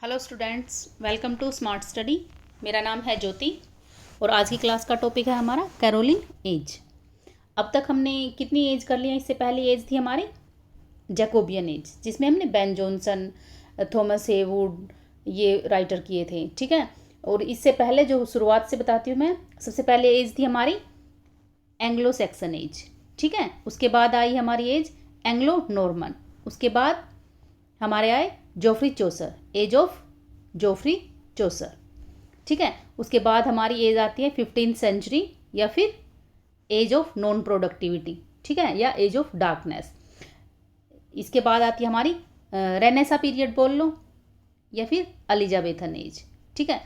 Hello students, welcome to smart study. मेरा नाम है ज्योति और आज की क्लास का टॉपिक है हमारा कैरोलिन एज। अब तक हमने कितनी एज कर लिया? इससे पहली एज थी हमारी जैकोबियन एज, जिसमें हमने बेन जॉनसन, थॉमस हेवुड ये राइटर किए थे, ठीक है। और इससे पहले जो शुरुआत से बताती हूँ मैं, सबसे पहले एज थी हमारी एंग्लो सैक्सन एज, ठीक है। उसके बाद आई हमारी एज एंग्लो नॉर्मन। उसके बाद हमारे आए Geoffrey Chaucer, age of Geoffrey Chaucer, ठीक है। उसके बाद हमारी एज आती है 15th सेंचुरी या फिर एज ऑफ नॉन प्रोडक्टिविटी, ठीक है, या एज ऑफ डार्कनेस। इसके बाद आती है हमारी रेनेसा पीरियड बोल लो या फिर एलिजाबेथन एज, ठीक है।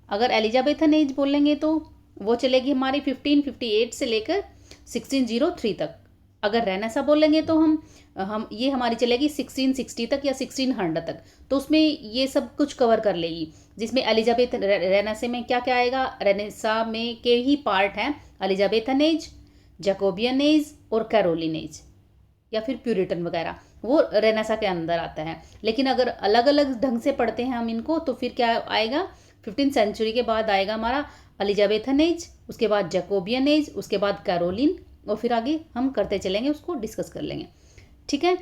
अगर एलिजाबेथन एज बोलेंगे तो वो चलेगी हमारी 1558 से लेकर 1603 तक। अगर रेनेसा बोलेंगे तो हम ये हमारी चलेगी 1660 तक या 1600 तक। तो उसमें ये सब कुछ कवर कर लेगी, जिसमें एलिजाबेथ रेनेसा में क्या क्या आएगा, रेनेसा में के ही पार्ट हैं एलिजाबेथन एज, जैकोबियन एज और कैरोलिन एज या फिर प्यूरिटन वगैरह, वो रेनेसा के अंदर आता है। लेकिन अगर अलग अलग ढंग से पढ़ते हैं हम इनको तो फिर क्या आएगा, 15th सेंचुरी के बाद आएगा हमारा एलिजाबेथन एज, उसके बाद जैकोबियन एज, उसके बाद कैरोलिन, और फिर आगे हम करते चलेंगे, उसको डिस्कस कर लेंगे, ठीक है।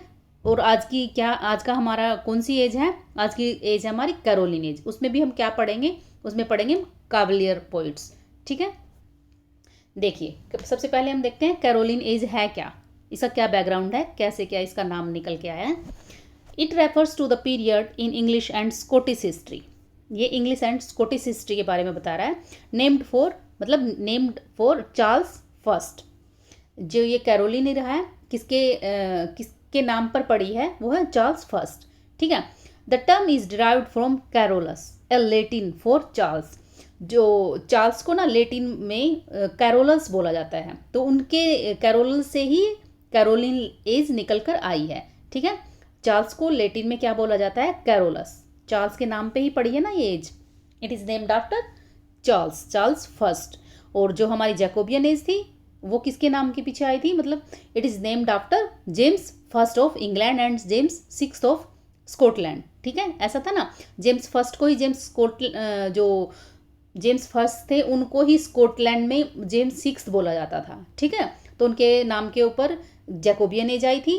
और आज का हमारा कौन सी एज है? आज की एज है हमारी कैरोलिन एज। उसमें भी हम क्या पढ़ेंगे? उसमें पढ़ेंगे कावलियर पोइट्स, ठीक है। देखिए, सबसे पहले हम देखते हैं कैरोलिन एज है क्या, इसका क्या बैकग्राउंड है, कैसे क्या इसका नाम निकल के आया है। It refers to the period in English and Scottish history. ये इंग्लिश एंड स्कॉटिश हिस्ट्री के बारे में बता रहा है। Named for Charles first. जो ये कैरोलिन रहा है किसके नाम पर पड़ी है, वो है चार्ल्स फर्स्ट, ठीक है। The term is derived from Carolus, A Latin for Charles. जो चार्ल्स को ना लेटिन में कैरोलस बोला जाता है, तो उनके कैरोलस से ही कैरोलिन एज निकल कर आई है, ठीक है। चार्ल्स को लेटिन में क्या बोला जाता है? कैरोलस। चार्ल्स के नाम पे ही पड़ी है ना ये age. It is named after Charles first. और जो हमारी जैकोबियन एज थी वो किसके नाम के पीछे आई थी? मतलब it is named after James first of England and James sixth of Scotland, ठीक है। ऐसा था ना, जेम्स फर्स्ट को ही जो जेम्स फर्स्ट थे उनको ही स्कॉटलैंड में जेम्स सिक्स्थ बोला जाता था, ठीक है। तो उनके नाम के ऊपर जैकोबियन एज आई थी,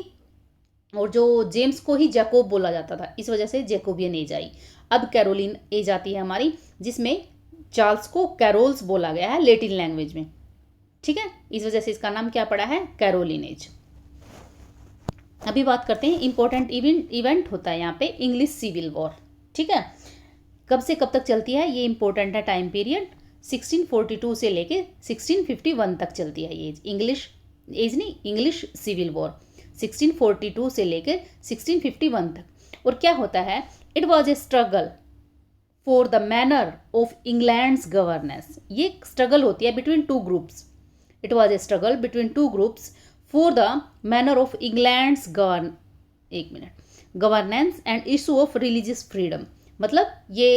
और जो जेम्स को ही जैकोब बोला जाता था, इस वजह से जैकोबियन एज आई। अब कैरोलिन एज आती है हमारी, जिसमें चार्ल्स को कैरोल्स बोला गया है लेटिन लैंग्वेज में, ठीक है। इस वजह से इसका नाम क्या पड़ा है? Caroline age. अभी बात करते हैं, इंपॉर्टेंट इवेंट होता है यहाँ पे इंग्लिश सिविल वॉर, ठीक है। कब से कब तक चलती है ये इंपॉर्टेंट है टाइम पीरियड। 1642 से लेके 1651 तक चलती है ये इंग्लिश सिविल वॉर 1642 से लेकर 1651 तक। और क्या होता है? It was A struggle for the manner of England's governance. ये स्ट्रगल होती है between two groups. It was a struggle between two groups for the manner of England's governance and issue of religious freedom। मतलब ये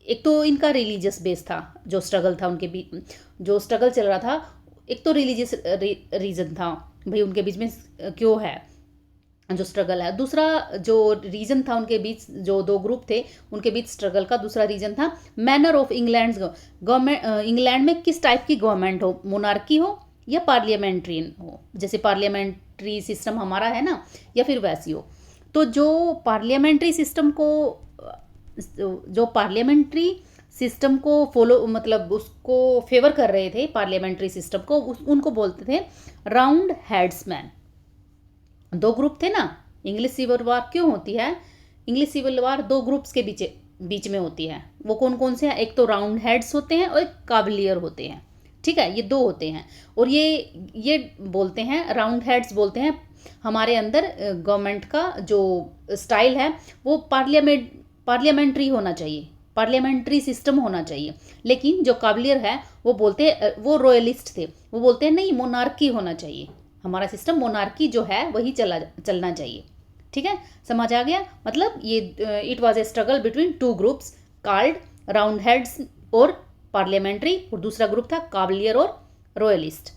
एक तो इनका religious base था, जो स्ट्रगल था उनके बीच, जो स्ट्रगल चल रहा था। एक तो रिलीजियस रीज़न था, भाई उनके बीच में क्यों है जो स्ट्रगल है। दूसरा जो रीज़न था उनके बीच, जो दो ग्रुप थे उनके बीच स्ट्रगल का दूसरा रीज़न था manner of England government. England में किस टाइप की गवर्नमेंट हो, मोनार्की हो या पार्लियामेंट्रियन हो, जैसे पार्लियामेंट्री सिस्टम हमारा है ना, या फिर वैसी हो। तो जो पार्लियामेंट्री सिस्टम को फॉलो, मतलब उसको फेवर कर रहे थे पार्लियामेंट्री सिस्टम को, उनको बोलते थे राउंड हेड्समैन। दो ग्रुप थे ना। इंग्लिश सिविल वॉर क्यों होती है? इंग्लिश सिविल वॉर दो ग्रुप्स के बीच में होती है। वो कौन कौन से हैं? एक तो राउंड हेड्स होते हैं और एक कावलियर होते हैं, ठीक है। ये दो होते हैं। और ये बोलते हैं, राउंड हेड्स बोलते हैं हमारे अंदर गवर्नमेंट का जो स्टाइल है वो पार्लियामेंट्री होना चाहिए, पार्लियामेंट्री सिस्टम होना चाहिए। लेकिन जो कावलियर है वो बोलते हैं, वो रॉयलिस्ट थे, वो बोलते हैं नहीं, मोनार्की होना चाहिए, हमारा सिस्टम मोनार्की जो है वही चलना चाहिए, ठीक है। समझ आ गया? मतलब ये it was a struggle between two groups called round heads और पार्लियामेंट्री, और दूसरा ग्रुप था कावलियर और रॉयलिस्ट।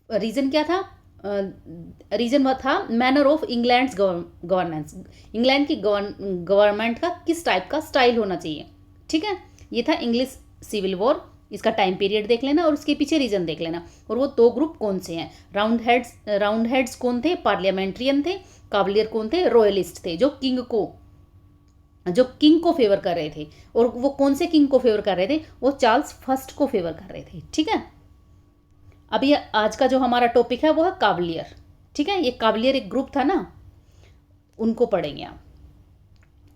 रीज़न क्या था? रीजन वह था manner of England's governance, England की गवर्नमेंट का किस टाइप का स्टाइल होना चाहिए। ठीक है, ये था इंग्लिश सिविल वॉर। इसका टाइम पीरियड देख लेना और उसके पीछे रीजन देख लेना। और वो दो ग्रुप कौन से हैं, राउंड हेड्स कौन थे, पार्लियामेंट्रियन थे, कावलियर कौन थे, रॉयलिस्ट थे, जो किंग को फेवर कर रहे थे। और वो कौन से किंग को फेवर कर रहे थे, वो चार्ल्स फर्स्ट को फेवर कर रहे थे। ठीक है, अभी आज का जो हमारा टॉपिक है वो है कावलियर। ठीक है, ये कावलियर एक ग्रुप था ना, उनको पढ़ेंगे आप।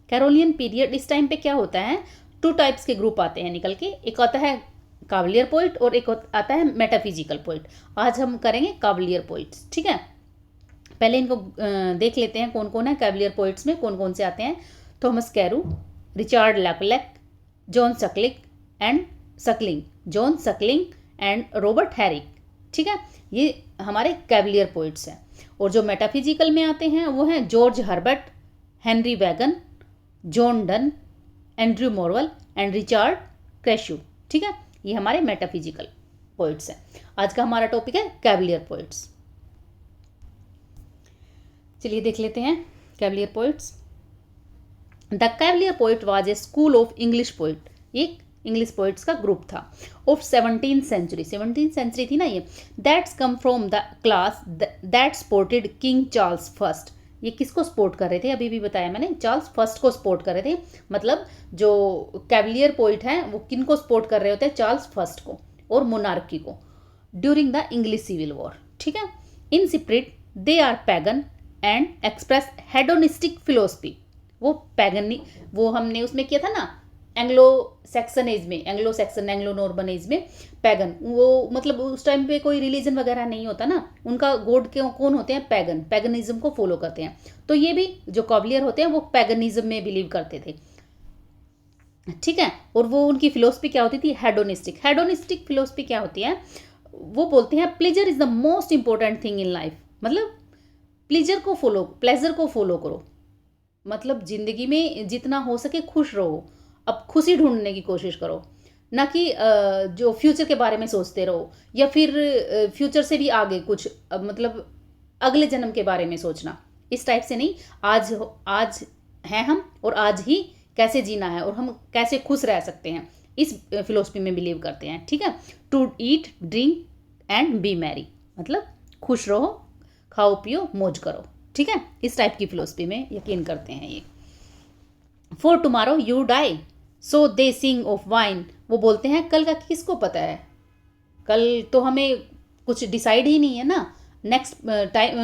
कैरोलियन पीरियड, इस टाइम पे क्या होता है, टू टाइप्स के ग्रुप आते हैं निकल के, एक आता है कावलियर पोइट और एक आता है मेटाफिजिकल पोइट। आज हम करेंगे कावलियर पोइट्स। ठीक है, पहले इनको देख लेते हैं कौन कौन है कावलियर पोइट्स में, कौन कौन से आते हैं। थॉमस कैरू, रिचार्ड लैकलैक, John Suckling and Robert Herrick. ठीक है, ये हमारे कैवलियर पोइट्स हैं। और जो मेटाफिजिकल में आते हैं वो हैं George Herbert, Henry Vaughan, John Donne, Andrew Marvell and Richard Crashaw. ठीक है, ये हमारे मेटाफिजिकल पोइट्स हैं। आज का हमारा टॉपिक है कैवलियर पोइट्स। चलिए देख लेते हैं Cavalier poets. The Cavalier poet was a school of English poet, एक इंग्लिश पोइट्स का ग्रुप था, ऑफ 17th सेंचुरी थी ना ये। That's come from the class that supported king Charles first. ये किसको सपोर्ट कर रहे थे, अभी भी बताया मैंने, चार्ल्स फर्स्ट को सपोर्ट कर रहे थे। मतलब जो कैवलियर पोइट हैं वो किन को सपोर्ट कर रहे होते हैं, चार्ल्स फर्स्ट को और मोनार्की को, during the English civil war. ठीक है, in spirit they are pagan and express hedonistic philosophy. वो पैगन, वो हमने उसमें किया था ना, एंग्लो नॉर्मन एज में पैगन, वो मतलब उस टाइम पे कोई रिलीजन वगैरह नहीं होता ना, उनका गॉड के कौन होते हैं, पैगनिज्म को फॉलो करते हैं। तो ये भी जो कावलियर होते हैं वो पैगनिज्म में बिलीव करते थे। ठीक है, और वो उनकी फिलोसफी क्या होती थी, हेडोनिस्टिक फिलोसफी क्या होती है, वो बोलते हैं pleasure is the most important thing in life. मतलब प्लेजर को फॉलो करो, मतलब जिंदगी में जितना हो सके खुश रहो, अब खुशी ढूंढने की कोशिश करो, ना कि जो फ्यूचर के बारे में सोचते रहो, या फिर फ्यूचर से भी आगे कुछ मतलब अगले जन्म के बारे में सोचना, इस टाइप से नहीं। आज हैं हम और आज ही कैसे जीना है और हम कैसे खुश रह सकते हैं, इस फिलोसफी में बिलीव करते हैं। ठीक है, to eat drink and be merry, मतलब खुश रहो, खाओ पियो मौज करो। ठीक है, इस टाइप की फिलोसफी में यकीन करते हैं ये। For tomorrow you die so they sing of wine, वो बोलते हैं कल का किसको पता है, कल तो हमें कुछ डिसाइड ही नहीं है ना, नेक्स्ट टाइम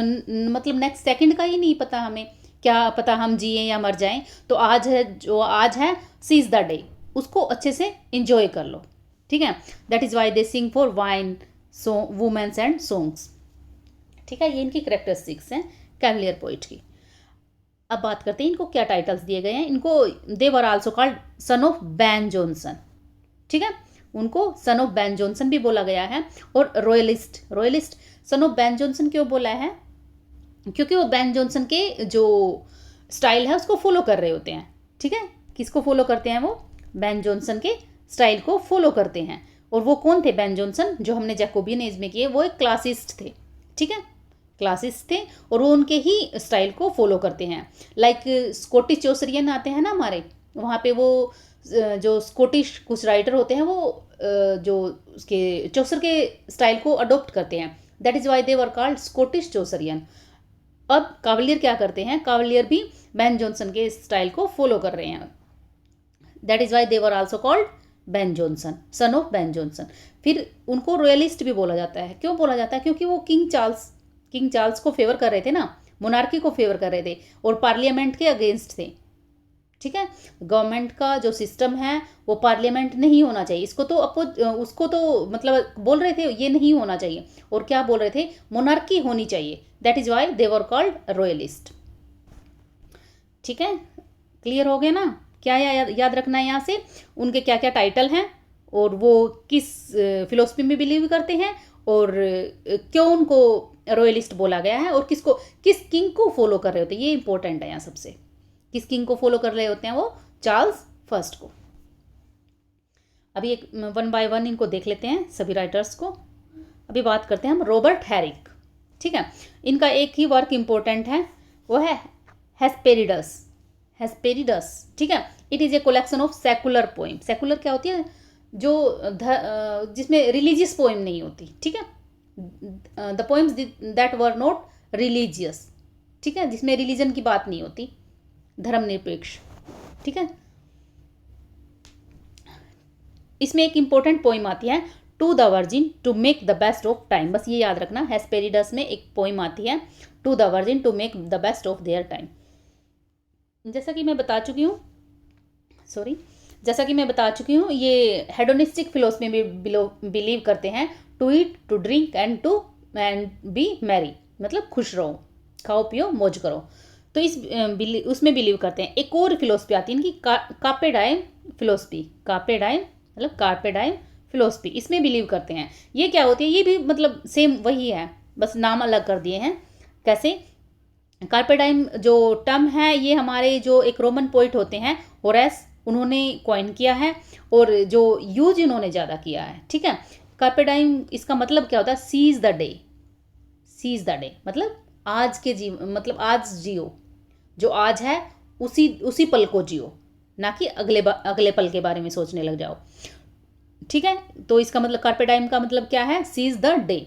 मतलब नेक्स्ट सेकंड का ही नहीं पता हमें, क्या पता हम जिए या मर जाएं। तो आज है, जो आज है, सीज द डे, उसको अच्छे से इंजॉय कर लो। ठीक है, that is why they sing for wine, women's and songs. ठीक है, ये इनकी करेक्टरिस्टिक्स हैं कैवलियर पोइट की। अब बात करते हैं इनको क्या टाइटल्स दिए गए हैं इनको। They were also called son of Ben Jonson. ठीक है, उनको सन ऑफ बैन जॉनसन भी बोला गया है। और royalist sun of Ben Johnson क्यों बोला है, क्योंकि वो बैन जॉनसन के जो स्टाइल है उसको फॉलो कर रहे होते हैं। ठीक है, किसको फॉलो करते हैं, वो बैन जॉनसन के स्टाइल को फॉलो करते हैं। और वो कौन थे बैन जॉनसन, जो हमने जैकोबियन एज में किए, वो एक क्लासिस्ट थे। ठीक है, क्लासिस्ट थे और वो उनके ही स्टाइल को फॉलो करते हैं। लाइक स्कॉटिश चौसरियन आते हैं ना हमारे, वहाँ पे वो जो स्कॉटिश कुछ राइटर होते हैं वो जो उसके चौसर के स्टाइल को अडोप्ट करते हैं। That is why they were called Scottish Chaucerian. अब कावलियर क्या करते हैं, कावलियर भी बैन जॉनसन के स्टाइल को फॉलो कर रहे हैं। That is why they were also called Ben Jonson, son of Ben Jonson. फिर उनको रॉयलिस्ट भी बोला जाता है। क्यों बोला जाता है, क्योंकि वो किंग चार्ल्स को फेवर कर रहे थे ना, मोनार्की को फेवर कर रहे थे और पार्लियामेंट के अगेंस्ट थे। ठीक है, गवर्नमेंट का जो सिस्टम है वो पार्लियामेंट नहीं होना चाहिए, उसको तो मतलब बोल रहे थे ये नहीं होना चाहिए, और क्या बोल रहे थे, मोनार्की होनी चाहिए। That is why they were called royalist. ठीक है, क्लियर हो गया ना, क्या याद रखना है यहाँ से, उनके क्या क्या टाइटल हैं और वो किस फिलोसफी में बिलीव करते हैं और क्यों उनको रॉयलिस्ट बोला गया है, और किस किंग को फॉलो कर रहे होते हैं, ये इंपॉर्टेंट है यहाँ सबसे। किस किंग को फॉलो कर रहे होते हैं, वो चार्ल्स फर्स्ट को। अभी एक वन बाय वन इनको देख लेते हैं सभी राइटर्स को। अभी बात करते हैं हम रॉबर्ट हैरिक। ठीक है। इनका एक ही वर्क इम्पोर्टेंट है, वो है हेस्पेरिडस। हेस्पेरिडस, ठीक है। It is a collection of secular poem. Secular क्या होती है? जो जिसमें रिलीजियस पोइम नहीं होती, ठीक है। The poems that were not religious, ठीक है, जिसमें रिलीजन की बात नहीं होती, धर्मनिरपेक्ष, ठीक है। इसमें एक इंपॉर्टेंट पोइम आती है, to the virgin to make the best of time. बस ये याद रखना, हेस्पेरिडस में एक पोइम आती है, to the virgin to make the best of their time. जैसा कि मैं बता चुकी हूँ, ये हेडोनिस्टिक फिलोसफी में बिलीव करते हैं, to eat, to drink and be merry, मतलब खुश रहो, खाओ पियो मौज करो। तो उसमें बिलीव करते हैं। एक और फिलोसफी आती है इनकी, carpe diem philosophy. Carpe diem philosophy, इसमें बिलीव करते हैं। ये क्या होती है? ये भी मतलब सेम वही है, बस नाम अलग कर दिए हैं। कैसे? कार्पे डाइम जो टर्म है, ये हमारे जो एक रोमन पोइट होते हैं होरेस, उन्होंने कॉइन किया है, और जो यूज इन्होंने ज़्यादा किया है, ठीक है। कार्पे डाइम, इसका मतलब क्या होता है? Seize the day. Seize the day मतलब आज के मतलब आज जियो, जो आज है उसी पल को जियो, ना कि अगले पल के बारे में सोचने लग जाओ, ठीक है। तो इसका मतलब कार्पे डाइम का मतलब क्या है? Seize the day.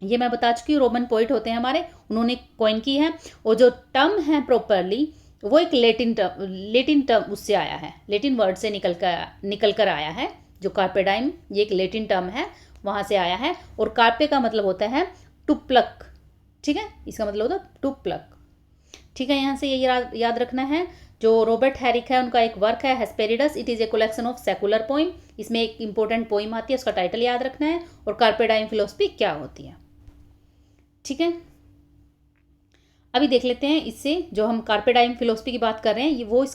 ये मैं बता चुकी हूँ, रोमन पोइट होते हैं हमारे, उन्होंने कॉइन की है। और जो टर्म है प्रॉपरली, वो एक लेटिन टर्म उससे आया है, लेटिन वर्ड से निकल कर आया है। जो कार्पे डाइम, ये एक लेटिन टर्म है, वहाँ से आया है। और कार्पे का मतलब होता है टू प्लक, ठीक है, इसका मतलब होता है टू प्लक, ठीक है। यहाँ से ये याद रखना है। जो रॉबर्ट हैरिक है, उनका एक वर्क है Hesperides, it is a collection of secular poem. इसमें एक इंपॉर्टेंट पोइम आती है, उसका टाइटल याद रखना है, और कार्पे डाइम फिलोसफी क्या होती है, ठीक है। अभी देख लेते हैं इससे, जो हम कार्पे डाइम फिलोसफी की बात कर रहे हैं, ये वो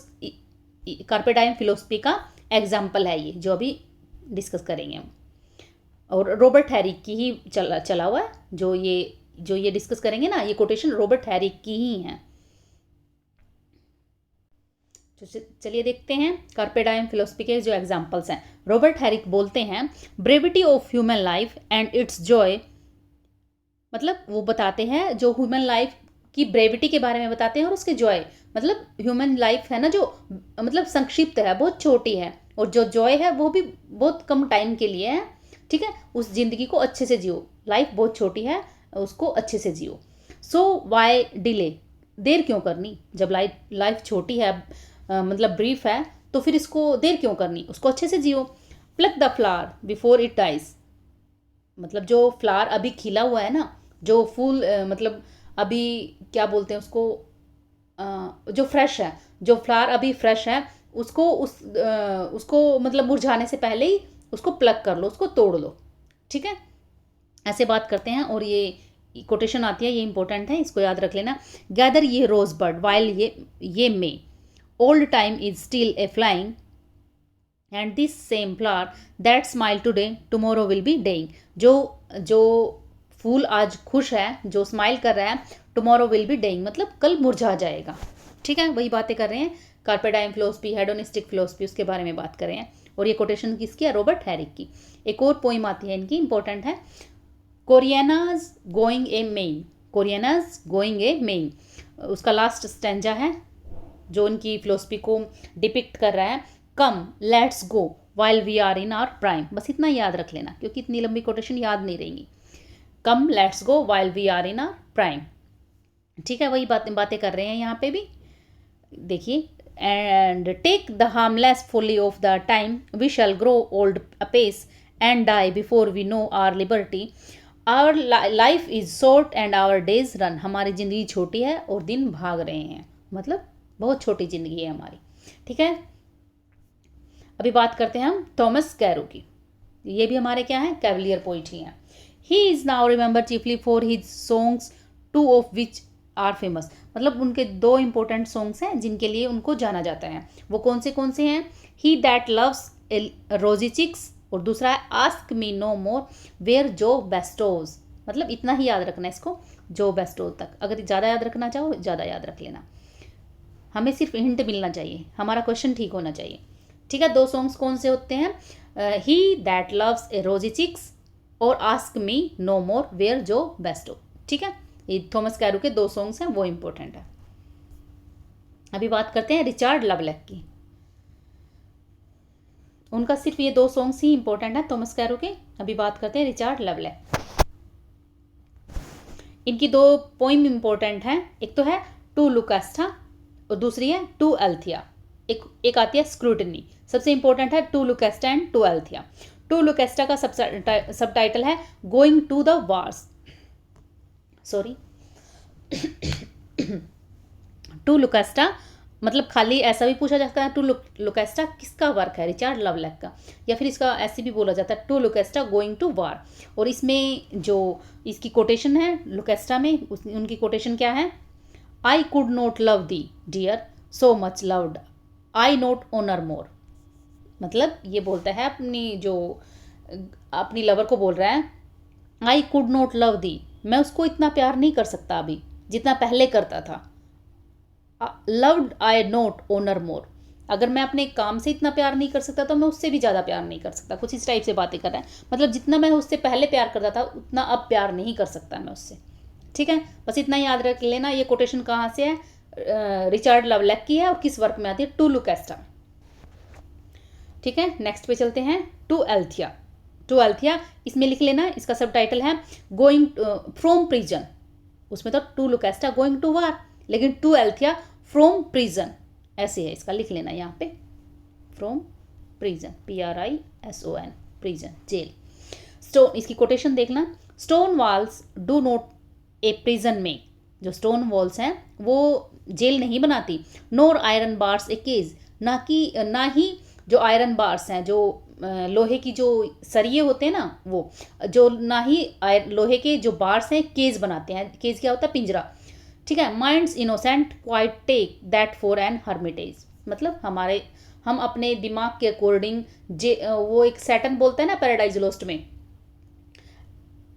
कार्पे डाइम फिलोसफी का एग्जाम्पल है, ये जो अभी डिस्कस करेंगे हम। और रॉबर्ट हैरिक की ही चला हुआ है, जो ये डिस्कस करेंगे ना, ये कोटेशन रॉबर्ट हैरिक की ही है। तो चलिए देखते हैं कार्पे डाइम फिलोसफी के जो एग्जाम्पल्स हैं। रॉबर्ट हैरिक बोलते हैं, brevity of human life and it's Joy, मतलब वो बताते हैं जो ह्यूमन लाइफ की ब्रेविटी के बारे में बताते हैं, और उसके जॉय, मतलब ह्यूमन लाइफ है ना, जो मतलब संक्षिप्त है, बहुत छोटी है, और जो जॉय है वो भी बहुत कम टाइम के लिए है, ठीक है। उस जिंदगी को अच्छे से जियो, लाइफ बहुत छोटी है, उसको अच्छे से जियो। सो वाई डिले, देर क्यों करनी? जब लाइफ छोटी है, मतलब ब्रीफ है, तो फिर इसको देर क्यों करनी, उसको अच्छे से जियो। Pluck the flower before it dies, मतलब जो फ्लावर अभी खिला हुआ है ना, जो फूल मतलब अभी क्या बोलते हैं उसको, जो फ्रेश है, जो फ्लावर अभी फ्रेश है, उसको मतलब मुरझाने से पहले ही उसको प्लक कर लो, उसको तोड़ लो, ठीक है। ऐसे बात करते हैं। और ये कोटेशन आती है, ये इंपॉर्टेंट है, इसको याद रख लेना। गैदर ये रोज bird while ye may, old time is still a flying, and this same flower that smile today tomorrow will be dying. जो फूल आज खुश है, जो स्माइल कर रहा है, टुमारो विल बी डेइंग मतलब कल मुरझा जाएगा, ठीक है। वही बातें कर रहे हैं, carpe diem philosophy, hedonistic philosophy, उसके बारे में बात कर रहे हैं। और ये कोटेशन किसकी है? रॉबर्ट हैरिक की। एक और पोइम आती है इनकी, इंपॉर्टेंट है, Corinna's going a maying. Corinna's going a maying, उसका लास्ट स्टेंजा है, जो उनकी फिलोसफी को डिपिक्ट कर रहा है। Come let's go while we are in our prime, बस इतना याद रख लेना, क्योंकि इतनी लंबी कोटेशन याद नहीं रहेंगी। Come let's go while we are in our prime, ठीक है। वही बातें कर रहे हैं यहाँ पे भी, देखिए। And take the harmless folly of the time, we shall grow old apace and die before we know our liberty. Our life is short and our days run, हमारी ज़िंदगी छोटी है और दिन भाग रहे हैं, मतलब बहुत छोटी ज़िंदगी है हमारी, ठीक है। अभी बात करते हैं हम थॉमस कैरो की। ये भी हमारे क्या हैं? कैवलियर पोइट ही हैं। He is now remember chiefly for his songs, two of which are famous, मतलब उनके दो इंपॉर्टेंट सॉन्ग्स हैं जिनके लिए उनको जाना जाता है। वो कौन से हैं? He that loves rosy cheeks, और दूसरा है ask me no more where Jove bestows, मतलब इतना ही याद रखना है इसको, जो बेस्टोज तक। अगर ज़्यादा याद रखना चाहो, ज़्यादा याद रख लेना, हमें सिर्फ हिंट मिलना चाहिए, हमारा क्वेश्चन ठीक होना चाहिए, ठीक है। दो सॉन्ग्स कौन से होते हैं? He that loves A rosy cheeks और ask me no more where Jove bestow, ठीक है, ये थॉमस कैरो के 2 सॉन्ग्स हैं, वो इम्पोर्टेंट है। अभी बात करते हैं रिचर्ड लवलैक की। उनका सिर्फ ये 2 सॉन्ग्स ही इंपॉर्टेंट है थॉमस कैरो के। अभी बात करते हैं रिचर्ड लवलैक। इनकी 2 पोइम इंपॉर्टेंट हैं, एक तो है टू लुकास्टा और दूसरी है टू एल्थिया। एक आती है स्क्रूटनी। सबसे इंपॉर्टेंट है to Lucasta and to Althea. To Lucasta का सब टाइटल है going to the wars. Sorry to Lucasta मतलब खाली ऐसा भी पूछा जाता है, टू लुकास्टा किसका वर्क है, रिचर्ड लवलैक का, या फिर इसका ऐसे भी बोला जाता है टू लुकास्टा गोइंग टू वार। और इसमें जो इसकी कोटेशन है लुकास्टा में, उनकी कोटेशन क्या है, I could not love thee dear so much loved I not honour more. मतलब ये बोलता है अपनी लवर को बोल रहा है, आई कुड नॉट लव दी, मैं उसको इतना प्यार नहीं कर सकता अभी जितना पहले करता था। लव्ड आई नॉट ऑनर मोर, अगर मैं अपने काम से इतना प्यार नहीं कर सकता तो मैं उससे भी ज़्यादा प्यार नहीं कर सकता। कुछ इस टाइप से बातें कर रहा है, मतलब जितना मैं उससे पहले प्यार करता था उतना अब प्यार नहीं कर सकता मैं उससे। ठीक है, बस इतना याद रख लेना। ये कोटेशन कहाँ से है, रिचर्ड लवलैक की है और किस वर्क में आती है, टू लुकास्टा। ठीक है, नेक्स्ट पे चलते हैं, टू एल्थिया। टू एल्थिया इसमें लिख लेना, इसका सब टाइटल है गोइंग फ्रॉम प्रिजन। उसमें तो टू लुकास्टा गोइंग टू वार, लेकिन टू एल्थिया फ्रॉम प्रिजन ऐसे है, इसका लिख लेना यहाँ पे, from prison, PRISON, prison jail. Stone, इसकी कोटेशन देखना, stone walls do not a prison make, जो स्टोन वॉल्स हैं वो जेल नहीं बनाती, nor iron bars a cage, ना ही जो आयरन बार्स हैं, जो लोहे की जो सरिये होते हैं ना, वो जो ना ही लोहे के जो बार्स हैं केज बनाते हैं। केज क्या होता है, पिंजरा। ठीक है, minds innocent quiet take that for an hermitage, मतलब हम अपने दिमाग के अकॉर्डिंग वो एक सैटन बोलते हैं ना पैराडाइज लोस्ट में,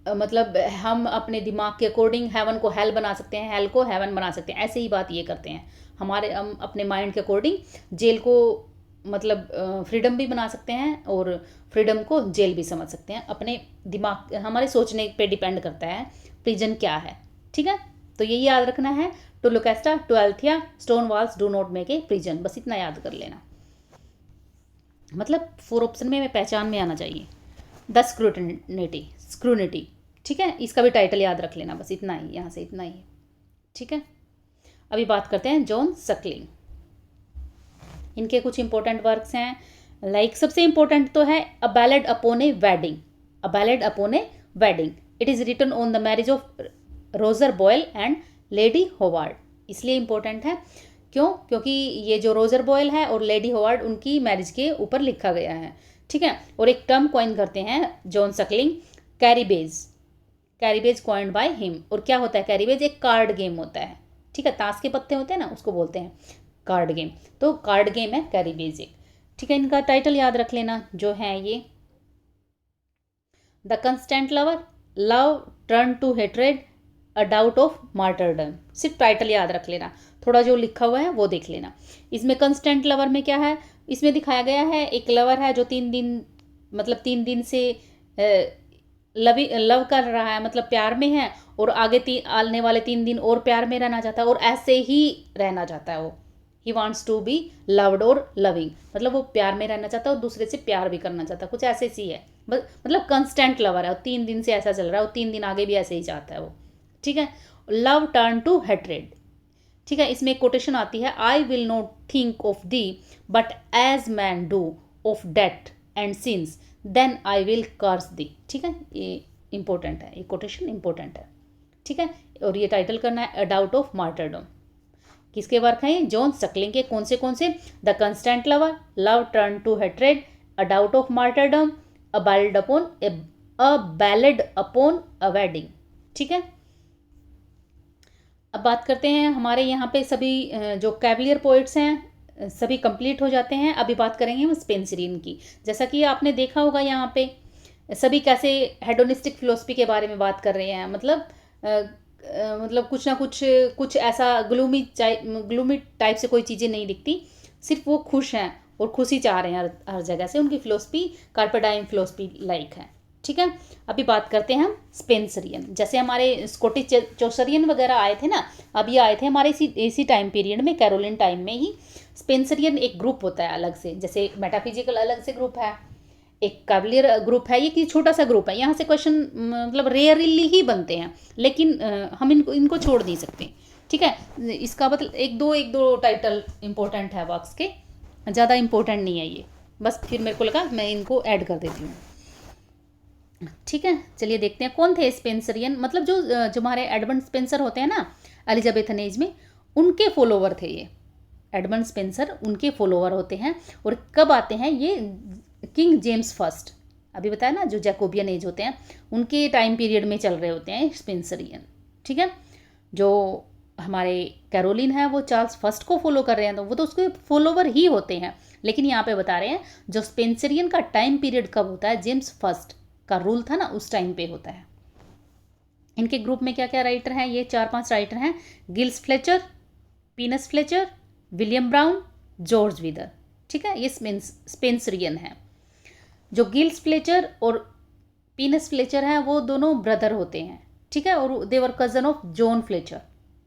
मतलब हम अपने दिमाग के अकॉर्डिंग हेवन को हेल बना सकते हैं, हेल को हेवन बना सकते हैं। ऐसे ही बात ये करते हैं, हम अपने माइंड के अकॉर्डिंग जेल को मतलब फ्रीडम भी बना सकते हैं और फ्रीडम को जेल भी समझ सकते हैं। अपने दिमाग, हमारे सोचने पे डिपेंड करता है प्रिजन क्या है। ठीक है, तो यही याद रखना है, to Lucasta, to Althea, stone walls do not make a prison, बस इतना याद कर लेना। मतलब 4 ऑप्शन में पहचान में आना चाहिए। द स्क्रूनिटी, ठीक है, इसका भी टाइटल याद रख लेना, बस इतना ही, यहाँ से इतना ही। ठीक है, अभी बात करते हैं जॉन सकलिंग। इनके कुछ इंपॉर्टेंट वर्क्स हैं, लाइक सबसे इंपॉर्टेंट तो है a ballad upon a wedding. A ballad upon a wedding, it is written on the marriage of Roger Boyle and Lady Howard. इसलिए इम्पोर्टेंट है, क्यों, क्योंकि ये जो रोजर बॉयल है और लेडी होवार्ड उनकी मैरिज के ऊपर लिखा गया है। ठीक है, और एक टर्म कॉइन करते हैं John Suckling, cribbage coined by him. और क्या होता है कैरीबेज, एक कार्ड गेम होता है। ठीक है, ताश के पत्ते होते हैं ना, उसको बोलते हैं कार्ड गेम, तो कार्ड गेम है कैरीबेज एक। ठीक है, इनका टाइटल याद रख लेना जो है ये, the constant lover, love turn to hatred, a doubt of martyrdom. सिर्फ टाइटल याद रख लेना, थोड़ा जो लिखा हुआ है वो देख लेना। इसमें कंस्टेंट लवर में क्या है, इसमें दिखाया गया है एक लवर है जो 3 दिन से लव कर रहा है, मतलब प्यार में है, और आने वाले 3 दिन और प्यार में रहना चाहता है, और ऐसे ही रहना चाहता है वो। He wants to be loved और लविंग, मतलब वो प्यार में रहना चाहता है और दूसरे से प्यार भी करना चाहता है, कुछ ऐसे सी है, मतलब कंस्टेंट लवर है, और 3 दिन से ऐसा चल रहा है, और 3 दिन आगे भी ऐसे ही चाहता है वो। ठीक है, लव टर्न टू हेट्रेड। ठीक है, इसमें कोटेशन आती है, I will not think of thee but as man do of death and since then I will curse thee. ठीक है, ये इंपॉर्टेंट है, ये कोटेशन इंपॉर्टेंट है। ठीक है, और ये टाइटल करना है अ डाउट ऑफ मार्टरडम। किसके वर्क हैं, जॉन सकलिंग के। कौन से, the constant lover, love turn to hatred, a doubt of martyrdom, a ballad upon a wedding. ठीक है, अब बात करते हैं, हमारे यहाँ पे सभी जो कैवलियर पोइट्स हैं सभी कंप्लीट हो जाते हैं। अभी बात करेंगे हम स्पेंसरियन की। जैसा कि आपने देखा होगा यहाँ पे सभी कैसे हेडोनिस्टिक फिलोसफी के बारे में बात कर रहे हैं, मतलब कुछ ना कुछ ऐसा ग्लूमी टाइप से कोई चीज़ें नहीं दिखती, सिर्फ वो खुश हैं और खुशी चाह रहे हैं हर जगह से। उनकी फिलोसफी कार्पेडाइम फिलोसफी लाइक है। ठीक है। अभी बात करते हैं हम स्पेंसरियन। जैसे हमारे स्कॉटिश चौसरियन वगैरह आए थे ना, अब ये आए थे हमारे इसी टाइम पीरियड में, कैरोलिन टाइम में ही। स्पेंसरियन एक ग्रुप होता है अलग से, जैसे मेटाफिजिकल अलग से ग्रुप है, एक कैवलियर ग्रुप है, ये कि छोटा सा ग्रुप है। यहाँ से क्वेश्चन मतलब रेयरली ही बनते हैं, लेकिन हम इनको छोड़ नहीं सकते, ठीक है। इसका मतलब एक दो टाइटल इंपॉर्टेंट है वर्क्स के, ज़्यादा इंपॉर्टेंट नहीं है ये, बस फिर मेरे को लगा मैं इनको ऐड कर देती हूँ, ठीक है। चलिए देखते हैं कौन थे स्पेंसरियन। मतलब जो हमारे एडमंड स्पेंसर होते हैं ना एलिजाबेथन एज में, उनके फॉलोवर थे ये। एडमंड स्पेंसर उनके फॉलोवर होते हैं। और कब आते हैं ये? किंग जेम्स फर्स्ट, अभी बताया ना, जो जैकोबियन एज होते हैं उनके टाइम पीरियड में चल रहे होते हैं स्पेंसरियन, ठीक है। जो हमारे कैरोलिन है वो चार्ल्स फर्स्ट को फॉलो कर रहे हैं, तो वो तो उसके फॉलोवर ही होते हैं। लेकिन यहाँ पे बता रहे हैं जो स्पेंसरियन का टाइम पीरियड कब होता है, जेम्स फर्स्ट का रूल था ना उस टाइम पे होता है। इनके ग्रुप में क्या क्या राइटर हैं? ये 4-5 राइटर हैं। Giles Fletcher, Phineas Fletcher, William Browne, George Wither, ठीक है। ये स्पेंसरियन है। जो गिल्स फ्लेचर और पीनस फ्लेचर हैं वो दोनों ब्रदर होते हैं, ठीक है। और देवर कज़न ऑफ जॉन फ्लेचर,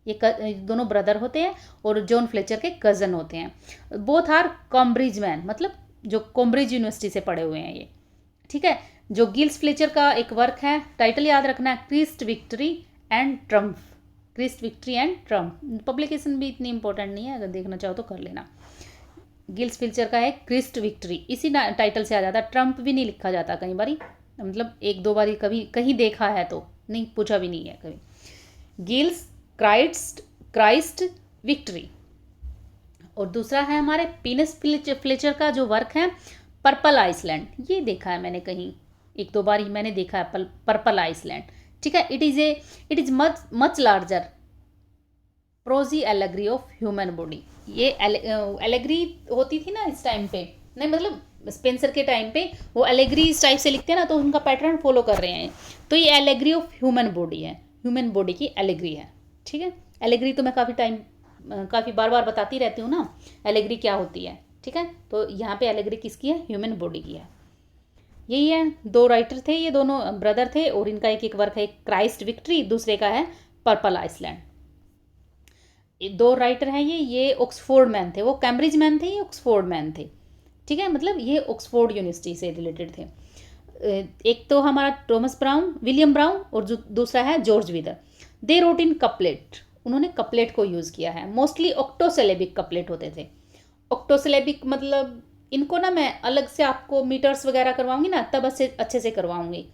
ये दोनों ब्रदर होते हैं और जॉन फ्लेचर के कज़न होते हैं। बोथ आर कॉम्ब्रिज मैन, मतलब जो कॉम्ब्रिज यूनिवर्सिटी से पढ़े हुए हैं ये, ठीक है। जो गिल्स फ्लेचर का एक वर्क है, टाइटल याद रखना है, Christ victory and triumph. Christ victory and triumph, publication भी इतनी इंपॉर्टेंट नहीं है, अगर देखना चाहो तो कर लेना। गिल्स फ्लेचर का है क्रिस्ट विक्ट्री, इसी टाइटल से आ जाता है। ट्रम्प भी नहीं लिखा जाता कई बारी, मतलब 1-2 बारी कभी कहीं देखा है तो नहीं, पूछा भी नहीं है कभी। Gills Christ victory. और दूसरा है हमारे पीनस फ्लेचर का जो वर्क है, पर्पल आइसलैंड। ये देखा है मैंने कहीं 1-2 बार ही मैंने देखा है पर्पल आइसलैंड, ठीक है। It is much larger prosy allegory of human body. ये एलेग्री होती थी ना इस टाइम पे, नहीं मतलब स्पेंसर के टाइम पे वो एलेग्री इस टाइप से लिखते हैं ना, तो उनका पैटर्न फॉलो कर रहे हैं। तो ये एलेग्री ऑफ ह्यूमन बॉडी है, ह्यूमन बॉडी की एलेग्री है, ठीक है। एलेग्री तो मैं काफ़ी बार बताती रहती हूँ ना, एलेग्री क्या होती है, ठीक है। तो यहाँ पे एलेग्री किसकी है? ह्यूमन बॉडी की है। यही है, 2 राइटर थे, ये दोनों ब्रदर थे और इनका एक वर्क है, क्राइस्ट विक्ट्री, दूसरे का है पर्पल आइसलैंड। 2 राइटर हैं ये ऑक्सफोर्ड मैन थे, वो कैम्ब्रिज मैन थे, ये ऑक्सफोर्ड मैन थे, ठीक है। मतलब ये ऑक्सफोर्ड यूनिवर्सिटी से रिलेटेड थे। एक तो हमारा विलियम ब्राउन और जो दूसरा है George Wither. They wrote in couplet, उन्होंने कपलेट को यूज़ किया है। मोस्टली ऑक्टोसिलेबिक कपलेट होते थे। ऑक्टोसिलेबिक मतलब इनको ना मैं अलग से आपको मीटर्स वगैरह करवाऊंगी ना, तब अच्छे से करवाऊंगी।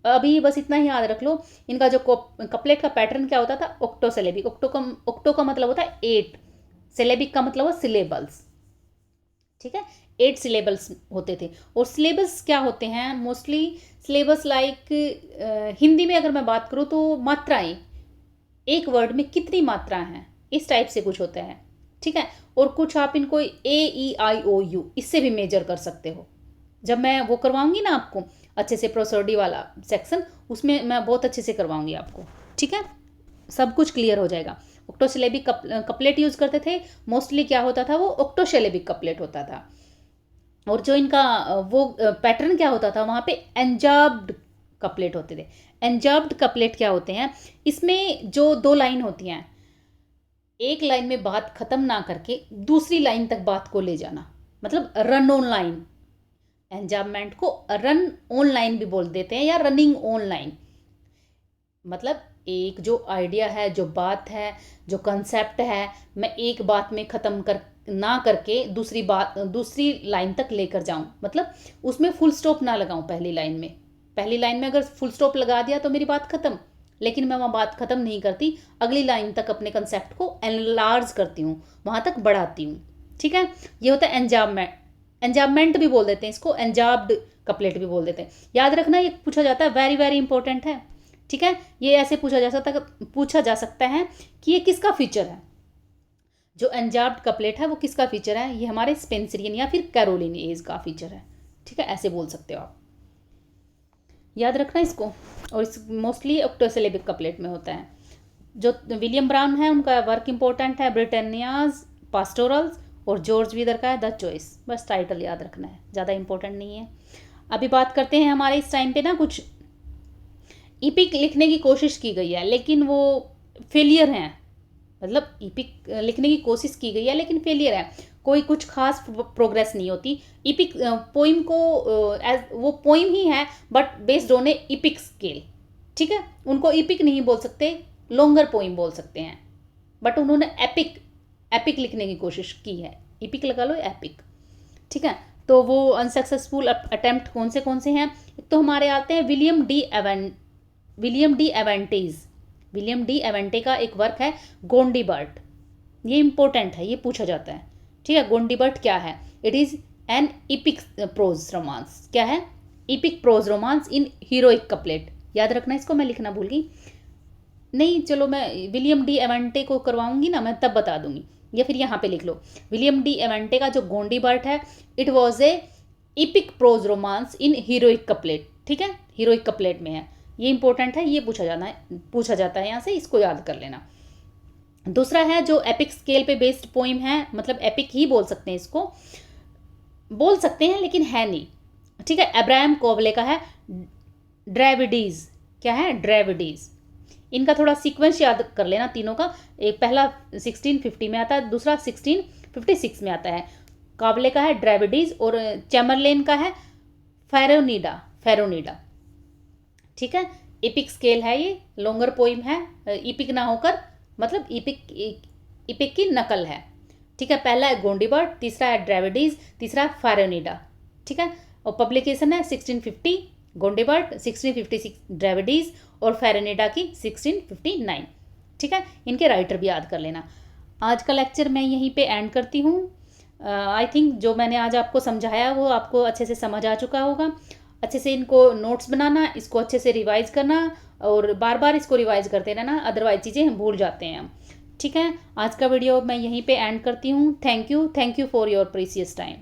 अभी बस इतना ही याद रख लो, इनका जो कपलेट का पैटर्न क्या होता था, ऑक्टोसिलेबिक। ऑक्टो का मतलब होता है 8, सिलेबिक का मतलब है सिलेबल्स, ठीक है। 8 सिलेबल्स होते थे। और सिलेबस क्या होते हैं? मोस्टली सिलेबस लाइक हिंदी में अगर मैं बात करूँ तो मात्राएं, एक वर्ड में कितनी मात्रा हैं, इस टाइप से कुछ होता है, ठीक है। और कुछ आप इनको AEIOU इससे भी मेजर कर सकते हो। जब मैं वो करवाऊंगी ना आपको अच्छे से, प्रोसोडी वाला सेक्शन, उसमें मैं बहुत अच्छे से करवाऊंगी आपको, ठीक है। सब कुछ क्लियर हो जाएगा। ऑक्टोसिलेबिक कपलेट यूज़ करते थे। मोस्टली क्या होता था, वो ऑक्टोसिलेबिक कपलेट होता था। और जो इनका वो पैटर्न क्या होता था, वहाँ पे एंजाब्ड कपलेट होते थे। एंजाब्ड कपलेट क्या होते हैं? इसमें जो 2 लाइन होती हैं, एक लाइन में बात खत्म ना करके दूसरी लाइन तक बात को ले जाना, मतलब रन ऑन लाइन। एंजाबमेंट को रन ऑन लाइन भी बोल देते हैं, या रनिंग ऑन लाइन। मतलब एक जो आइडिया है, जो बात है, जो कंसेप्ट है, मैं एक बात में ख़त्म ना करके दूसरी लाइन तक लेकर जाऊं। मतलब उसमें फुल स्टॉप ना लगाऊं पहली लाइन में अगर फुल स्टॉप लगा दिया तो मेरी बात ख़त्म, लेकिन मैं वहाँ बात ख़त्म नहीं करती, अगली लाइन तक अपने कंसेप्ट को एनलार्ज करती हूँ, वहाँ तक बढ़ाती हूँ, ठीक है। ये होता है एंजाबमेंट भी बोल देते हैं इसको, एंजाब्ड कपलेट भी बोल देते हैं। याद रखना, ये पूछा जाता है, वेरी वेरी इंपॉर्टेंट है, ठीक है। ये ऐसे पूछा जा सकता है कि ये किसका फीचर है, जो एंजाब्ड कपलेट है वो किसका फीचर है? ये हमारे स्पेंसरियन या फिर कैरोलिन एज का फीचर है, ठीक है। ऐसे बोल सकते हो आप, याद रखना इसको। और इस मोस्टली ऑक्टोसिलेबिक कपलेट में होता है। जो विलियम ब्राउन है उनका वर्क इंपॉर्टेंट है, ब्रिटानियाज पास्टोरल्स, और जॉर्ज विदर का है द चॉइस। बस टाइटल याद रखना है, ज़्यादा इंपॉर्टेंट नहीं है। अभी बात करते हैं हमारे इस टाइम पे ना कुछ इपिक लिखने की कोशिश की गई है लेकिन वो फेलियर हैं, मतलब इपिक लिखने की कोशिश की गई है लेकिन फेलियर है, कोई कुछ खास प्रोग्रेस नहीं होती। इपिक पोइम को एज वो पोइम ही है but based on A EPIC scale, ठीक है। उनको इपिक नहीं बोल सकते, लॉन्गर पोइम बोल सकते हैं, बट उन्होंने एपिक एपिक लिखने की कोशिश की है, इपिक लगा लो एपिक, ठीक है। तो वो अनसक्सेसफुल अटेम्प्ट कौन से हैं, एक तो हमारे आते हैं विलियम डी एवेंटेज। विलियम डी एवेंटे का एक वर्क है गोंडीबर्ट, ये इंपॉर्टेंट है, ये पूछा जाता है, ठीक है। गोंडीबर्ट क्या है, it is an epic prose romance, क्या है, epic prose romance in heroic couplet, याद रखना इसको, मैं लिखना भूल गई, नहीं चलो मैं विलियम डी एवेंटे को करवाऊंगी ना, मैं तब बता दूंगी, या फिर यहाँ पे लिख लो विलियम डी एवेंटे का जो गोंडीबर्ट है, it was a epic prose romance in heroic couplet, ठीक है, हीरोइक कपलेट में है, ये इंपॉर्टेंट है, ये पूछा जाता है यहाँ से, इसको याद कर लेना। दूसरा है जो एपिक स्केल पे बेस्ड पोइम है, मतलब एपिक ही बोल सकते हैं इसको, बोल सकते हैं लेकिन है नहीं, ठीक है। अब्राहम कोवले का है ड्रेविडीज, क्या है, ड्रेविडीज। इनका थोड़ा सीक्वेंस याद कर लेना तीनों का, एक पहला 1650 में आता है, दूसरा 1656 में आता है। कावले का है ड्रेविडीज और चैमरलेन का है फेरोनीडा, ठीक है। इपिक स्केल है ये, लॉन्गर पोइम है, इपिक ना होकर मतलब इपिक की नकल है, ठीक है। पहला है गोंडीबर्ट, तीसरा है ड्रेविडीज, तीसरा है फेरोनीडा, ठीक है। और पब्लिकेशन है 1650 गोंडीबर्ट, 1656 ड्रेविडीज और फेरोनीडा की 1659, ठीक है। इनके राइटर भी याद कर लेना। आज का लेक्चर मैं यहीं पे एंड करती हूँ। आई थिंक जो मैंने आज आपको समझाया वो आपको अच्छे से समझ आ चुका होगा। अच्छे से इनको नोट्स बनाना, इसको अच्छे से रिवाइज करना और बार बार इसको रिवाइज करते रहना, अदरवाइज चीज़ें हम भूल जाते हैं हम, ठीक है। आज का वीडियो मैं यहीं पे एंड करती हूँ। Thank you for your precious time.